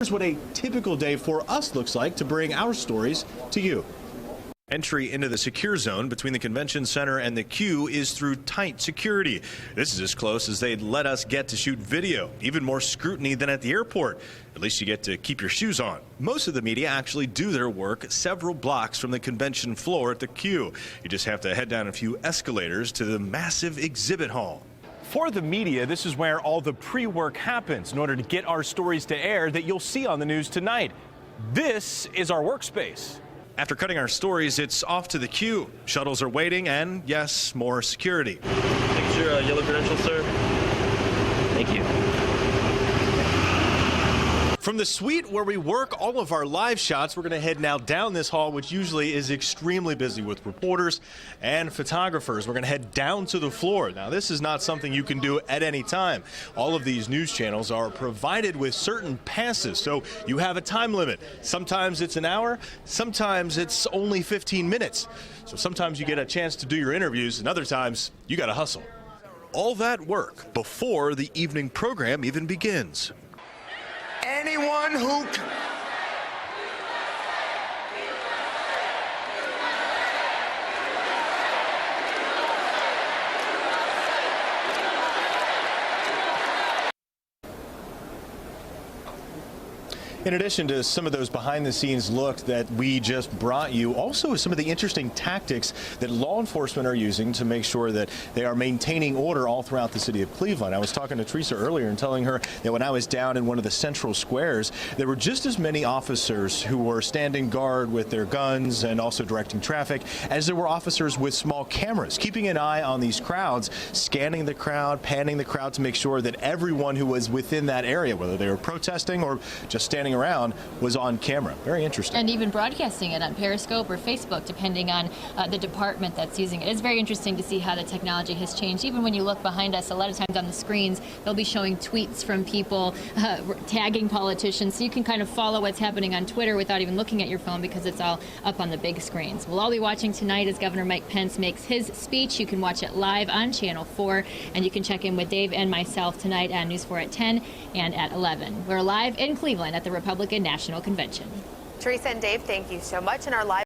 Here's what a typical day for us looks like to bring our stories to you. Entry into the secure zone between the convention center and the queue is through tight security. This is as close as they'd let us get to shoot video. Even more scrutiny than at the airport. At least you get to keep your shoes on. Most of the media actually do their work several blocks from the convention floor at the queue. You just have to head down a few escalators to the massive exhibit hall. For the media, this is where all the pre-work happens in order to get our stories to air that you'll see on the news tonight. This is our workspace. After cutting our stories, it's off to the queue. Shuttles are waiting and, yes, more security. Thanks your yellow credentials, sir. Thank you. From the suite where we work all of our live shots, we're going to head now down this hall, which usually is extremely busy with reporters and photographers. We're going to head down to the floor. Now, this is not something you can do at any time. All of these news channels are provided with certain passes, so you have a time limit. Sometimes it's an hour, sometimes it's only 15 minutes. So sometimes you get a chance to do your interviews, and other times you got to hustle. All that work before the evening program even begins. Anyone who In addition to some of those behind-the-scenes looks that we just brought you, also some of the interesting tactics that law enforcement are using to make sure that they are maintaining order all throughout the city of Cleveland. I was talking to Teresa earlier and telling her that when I was down in one of the central squares, there were just as many officers who were standing guard with their guns and also directing traffic as there were officers with small cameras, keeping an eye on these crowds, scanning the crowd, panning the crowd to make sure that everyone who was within that area, whether they were protesting or just standing around, was on camera. Very interesting. And even broadcasting it on Periscope or Facebook, depending on the department that's using it. It's very interesting to see how the technology has changed. Even when you look behind us, a lot of times on the screens, they'll be showing tweets from people tagging politicians, so you can kind of follow what's happening on Twitter without even looking at your phone because it's all up on the big screens. We'll all be watching tonight as Governor Mike Pence makes his speech. You can watch it live on Channel 4, and you can check in with Dave and myself tonight on News 4 at 10 and at 11. We're live in Cleveland at the Republican National Convention. Teresa and Dave, thank you so much. And our live